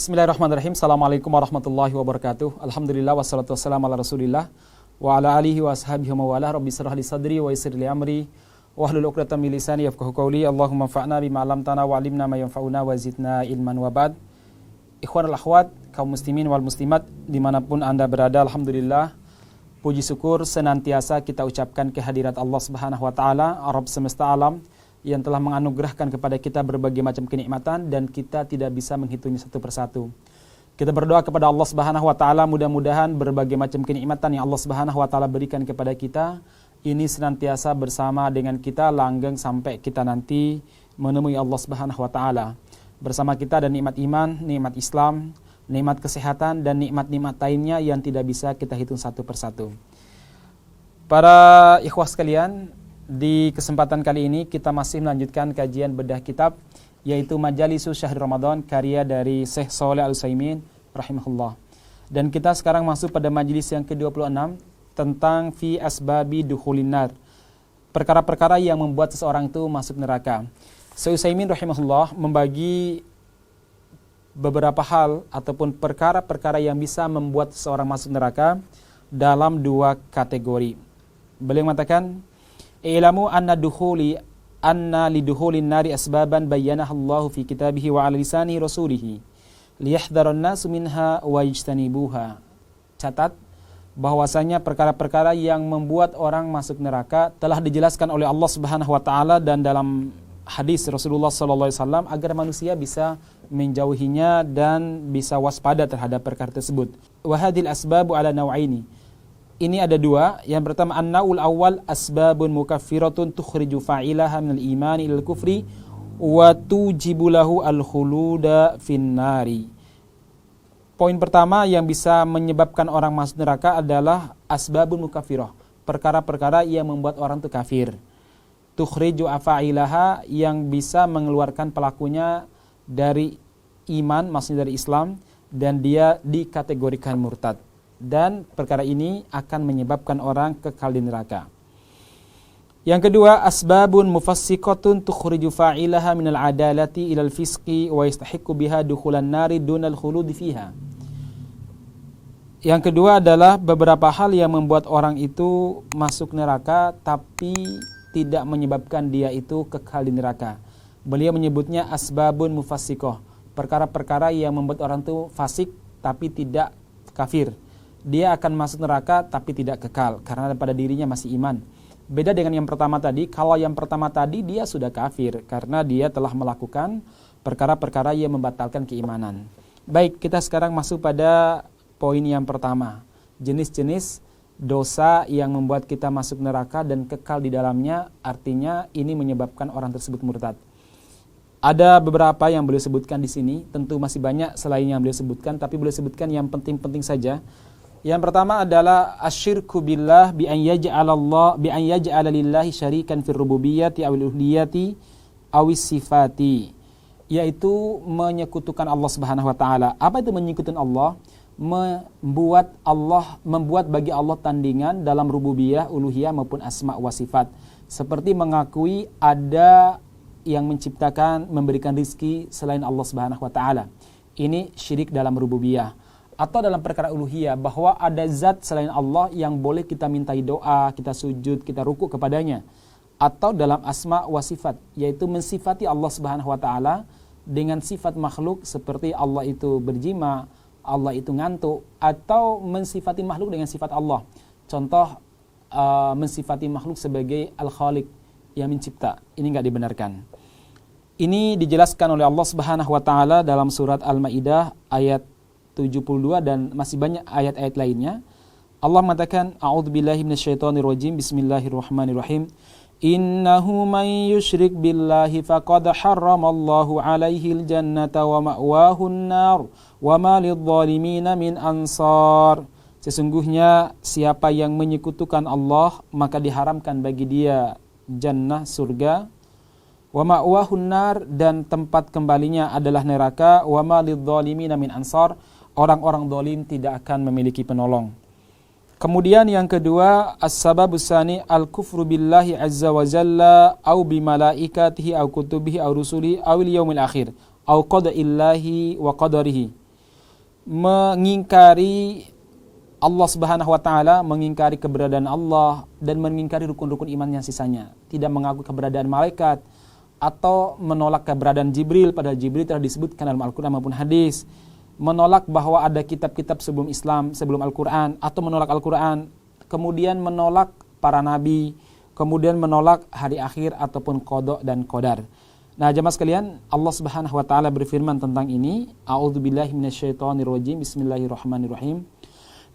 Bismillahirrahmanirrahim. Assalamualaikum warahmatullahi wabarakatuh. Alhamdulillah wassalatu wassalamu ala Rasulillah wa ala alihi wa ashabihi wa wala. Rabbi shrah li sadri wa yassir li amri wahlul 'uqdatam min lisani yafqahu qawli. Allahumma anfa'na bima 'allamtana wa 'allimna ma yanfa'una wa zidna ilman wa ba'd. Ikhwanul akhwat, kaum muslimin wal muslimat dimanapun Anda berada, alhamdulillah puji syukur senantiasa kita ucapkan kehadirat Allah Subhanahu wa taala, Rabb semesta alam, yang telah menganugerahkan kepada kita berbagai macam kenikmatan dan kita tidak bisa menghitungnya satu persatu. Kita berdoa kepada Allah Subhanahu wa taala, mudah-mudahan berbagai macam kenikmatan yang Allah Subhanahu wa taala berikan kepada kita ini senantiasa bersama dengan kita langgeng sampai kita nanti menemui Allah Subhanahu wa taala. Bersama kita ada nikmat iman, nikmat Islam, nikmat kesehatan dan nikmat-nikmat lainnya yang tidak bisa kita hitung satu persatu. Para ikhwah sekalian, di kesempatan kali ini kita masih melanjutkan kajian bedah kitab, yaitu Majalisus Syahr Ramadan karya dari Syekh Shalih Al-Utsaimin rahimahullah. Dan kita sekarang masuk pada majelis yang ke-26 tentang fi asbabi dukhulin nar, perkara-perkara yang membuat seseorang itu masuk neraka. Syekh Utsaimin rahimahullah membagi beberapa hal ataupun perkara-perkara yang bisa membuat seseorang masuk neraka dalam dua kategori. Beliau mengatakan, "Ilamu anna lidukhulin nari asbaban bayyanaha Allahu fi kitabihi wa 'ala lisani rasulih liyahdharan nasu minha wa yajtanibuha." Catat bahwasanya perkara-perkara yang membuat orang masuk neraka telah dijelaskan oleh Allah Subhanahu wa taala dan dalam hadis Rasulullah sallallahu alaihi wasallam agar manusia bisa menjauhinya dan bisa waspada terhadap perkara tersebut. Wa hadhil asbabu ala naw'aini. Ini ada dua. Yang pertama, an-naul awal asbabun mukaffiratun tukhriju fa'ilaha minal imani ilal kufri wa tujibu lahu al-khuluda finnari. Poin pertama yang bisa menyebabkan orang masuk neraka adalah asbabun mukaffirah, perkara-perkara yang membuat orang itu kafir. Tukhriju fa'ilaha, yang bisa mengeluarkan pelakunya dari iman, maksudnya dari Islam, dan dia dikategorikan murtad. Dan perkara ini akan menyebabkan orang kekal di neraka. Yang kedua, asbabun mufassiqatun tukhriju fa'ilaha minal adalati ilal fisqi wa yastahiqqu biha dukhulan nari dunal khuludi fiha. Yang kedua adalah beberapa hal yang membuat orang itu masuk neraka tapi tidak menyebabkan dia itu kekal di neraka. Beliau menyebutnya asbabun mufassiqah, perkara-perkara yang membuat orang itu fasik tapi tidak kafir. Dia akan masuk neraka tapi tidak kekal karena pada dirinya masih iman. Beda dengan yang pertama tadi. Kalau yang pertama tadi dia sudah kafir karena dia telah melakukan perkara-perkara yang membatalkan keimanan. Baik, kita sekarang masuk pada poin yang pertama. Jenis-jenis dosa yang membuat kita masuk neraka dan kekal di dalamnya, artinya ini menyebabkan orang tersebut murtad. Ada beberapa yang beliau sebutkan di sini, tentu masih banyak selain yang beliau sebutkan, tapi beliau sebutkan yang penting-penting saja. Yang pertama adalah asyirku billah bi an yaj'ala lillahi syarikan fir rububiyyati awil uluhiyyati awis sifati, yaitu menyekutukan Allah Subhanahu wa taala. Apa itu menyekutukan Allah? Membuat bagi Allah tandingan dalam rububiyah, uluhiyah maupun asma wa sifat. Seperti mengakui ada yang menciptakan, memberikan rizki selain Allah Subhanahu wa taala. Ini syirik dalam rububiyah. Atau dalam perkara uluhiyah, bahwa ada zat selain Allah yang boleh kita mintai doa, kita sujud, kita rukuk kepadanya. Atau dalam asma wa sifat, yaitu mensifati Allah Subhanahu wa taala dengan sifat makhluk seperti Allah itu berjima, Allah itu ngantuk, atau mensifati makhluk dengan sifat Allah. Contoh, mensifati makhluk sebagai al-khaliq, yang mencipta. Ini enggak dibenarkan. Ini dijelaskan oleh Allah Subhanahu wa taala dalam surat Al-Maidah ayat 72 dan masih banyak ayat-ayat lainnya. Allah mengatakan, a'udzubillahi minasyaitonirrajim, bismillahirrahmanirrahim. Innahu man yusyrik billahi faqad harramallahu 'alaihil jannata wa ma'wahun nar wa ma lidh-dhalimina min ansar. Sesungguhnya siapa yang menyekutukan Allah, maka diharamkan bagi dia jannah, surga, wa ma'wahun nar, dan tempat kembalinya adalah neraka, wa ma lidh-dhalimina min ansar, orang-orang zalim tidak akan memiliki penolong. Kemudian yang kedua, as-sababus tsani al-kufru billahi azza wa jalla au bi malaikatihi au kutubihi au rusulihi au al yaumil akhir au qada'illahi wa qadarihi. mengingkari Allah Subhanahu wa taala, mengingkari keberadaan Allah dan mengingkari rukun-rukun iman yang sisanya. Tidak mengakui keberadaan malaikat atau menolak keberadaan Jibril, padahal Jibril telah disebutkan dalam Al-Qur'an maupun hadis. Menolak bahwa ada kitab-kitab sebelum Islam, sebelum Al-Qur'an, atau menolak Al-Qur'an, kemudian menolak para nabi, kemudian menolak hari akhir ataupun qada dan qadar. Nah, jemaah sekalian, Allah Subhanahu wa taala berfirman tentang ini, a'udzubillahi minasyaitonirrajim, bismillahirrahmanirrahim.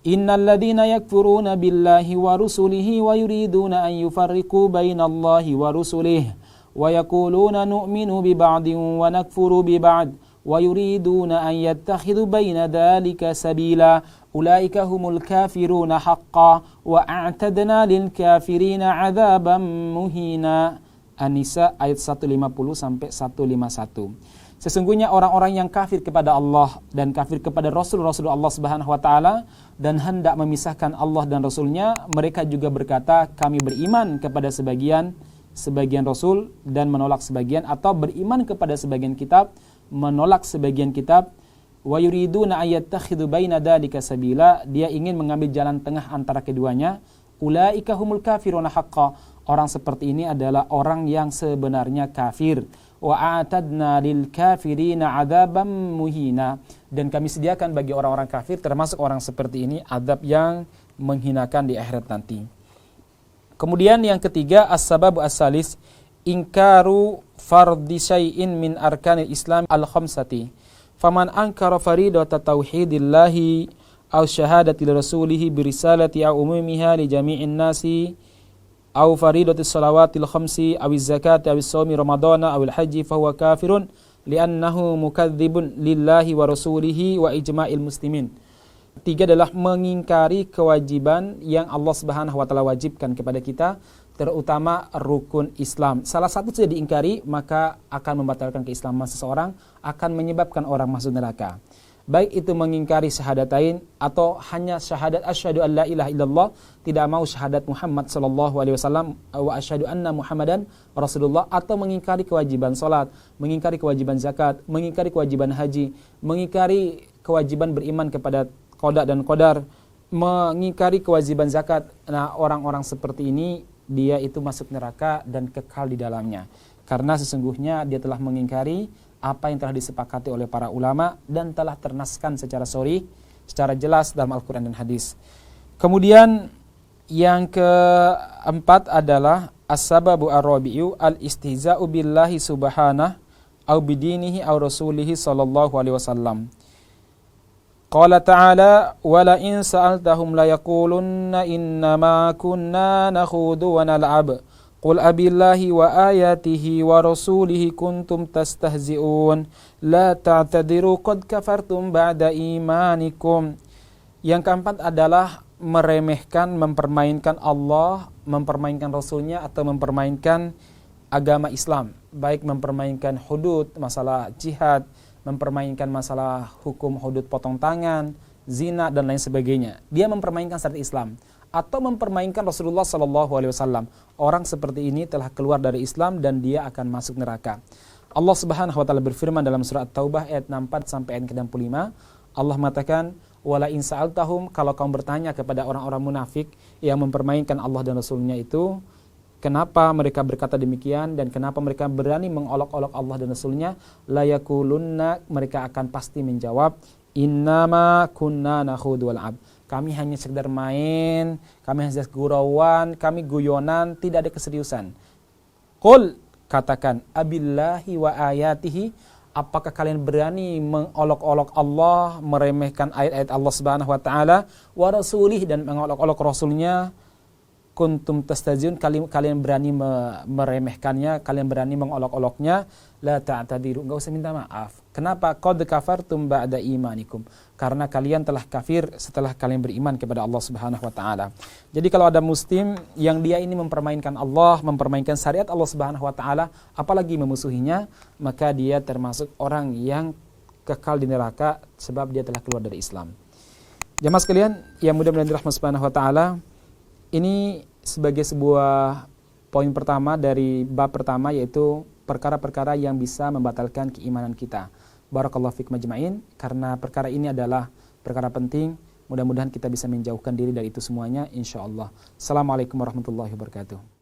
Innal ladzina yakfuruna billahi wa rusulihi wa yuriduna an yufarriqu bainallahi wa rusulihi wa yaquluna nu'minu bi ba'din wa nakfuru bi ba'd wa yuriduna an yattakhidhu baina dzalika sabila ulaika humul kafiruna haqqan wa a'tadna lil kafirina 'adzaban muhina. An-Nisa ayat 150 sampai 151. Sesungguhnya orang-orang yang kafir kepada Allah dan kafir kepada Rasul-Rasul Allah Subhanahu wa taala dan hendak memisahkan Allah dan Rasulnya, mereka juga berkata, kami beriman kepada sebagian Rasul dan menolak sebagian, atau beriman kepada sebagian kitab, menolak sebagian kitab. Wa yuriduna ayattakhidhu baina dzalika sabila, dia ingin mengambil jalan tengah antara keduanya. Ulaika humul kafiruna haqqan, orang seperti ini adalah orang yang sebenarnya kafir. Wa a'tadna lil kafirina 'adzaban muhina, dan kami sediakan bagi orang-orang kafir termasuk orang seperti ini azab yang menghinakan di akhirat nanti. Kemudian yang ketiga, as-sababu as-salis ingkaru fardhi syai'in min arkanil Islam al-khamsati. Faman ankara faridata tauhidillahi aw syahadati rasulihi bi risalati aw umumiha li jami'in nasi aw faridatis salawatil khamsi aw zakati aw shaumi ramadhana aw al-haji fa huwa kafirun li'annahu mukadzibun lillahi wa rasulihi wa ijma'il muslimin. Tiga adalah mengingkari kewajiban yang Allah Subhanahu wa taala wajibkan kepada kita, terutama rukun Islam. Salah satu saja diingkari, maka akan membatalkan keislaman seseorang, akan menyebabkan orang masuk neraka. Baik itu mengingkari syahadatain atau hanya syahadat asyhadu an la ilaha illallah, tidak mau syahadat Muhammad sallallahu alaihi wasallam wa asyhadu anna Muhammadan Rasulullah, atau mengingkari kewajiban salat, mengingkari kewajiban zakat, mengingkari kewajiban haji, mengingkari kewajiban beriman kepada qada dan qadar, mengingkari kewajiban zakat. Nah, orang-orang seperti ini dia itu masuk neraka dan kekal di dalamnya, karena sesungguhnya dia telah mengingkari apa yang telah disepakati oleh para ulama dan telah ternaskan secara jelas dalam Al-Quran dan hadis. Kemudian yang keempat adalah as-sababu ar-rabi'u al-istihza'u billahi subhanahu au bidinihi au rasulihi sallallahu alaihi wasallam. Qala ta'ala wa la in sa'altahum la yaqulunna innama kunna nakhudu wa nal'ab qul abillahi wa ayatihi wa rasulihi kuntum tastahzi'un la ta'tadiru qad kafartum ba'da imanikum. Yang keempat adalah meremehkan, mempermainkan Allah, mempermainkan Rasulnya, atau mempermainkan agama Islam, baik mempermainkan hudud, masalah jihad, mempermainkan masalah hukum hudud potong tangan, zina dan lain sebagainya. Dia mempermainkan syariat Islam atau mempermainkan Rasulullah sallallahu alaihi wasallam. Orang seperti ini telah keluar dari Islam dan dia akan masuk neraka. Allah Subhanahu wa taala berfirman dalam surah At-Taubah ayat 64 sampai ayat 65. Allah mengatakan, "Wala in sa'altahum," kalau kamu bertanya kepada orang-orang munafik yang mempermainkan Allah dan Rasulnya itu, kenapa mereka berkata demikian dan kenapa mereka berani mengolok-olok Allah dan Rasulnya, la yakulunna, mereka akan pasti menjawab, innama kunna nakhudu wal 'ab. Kami hanya sekedar main, kami hanya sekedar gurauan, kami guyonan, tidak ada keseriusan. Qul, katakan, abillahi wa ayatihi, apakah kalian berani mengolok-olok Allah, meremehkan ayat-ayat Allah Subhanahu wa taala, wa rasulih, dan mengolok-olok Rasulnya, kuntum tastazun, kalian berani meremehkannya, kalian berani mengolok-oloknya, la ta'tadiru, enggak usah minta maaf. Kenapa? Qad kafartum ba'da imanikum, karena kalian telah kafir setelah kalian beriman kepada Allah Subhanahu wa taala. Jadi kalau ada muslim yang dia ini mempermainkan Allah, mempermainkan syariat Allah Subhanahu wa taala, apalagi memusuhinya, maka dia termasuk orang yang kekal di neraka sebab dia telah keluar dari Islam. Jamaah sekalian yang mudah-mudahan dirahmati Subhanahu wa taala, ini sebagai sebuah poin pertama dari bab pertama, yaitu perkara-perkara yang bisa membatalkan keimanan kita. Barakallahu fikum ajma'in. Karena perkara ini adalah perkara penting, mudah-mudahan kita bisa menjauhkan diri dari itu semuanya insyaallah. Assalamualaikum warahmatullahi wabarakatuh.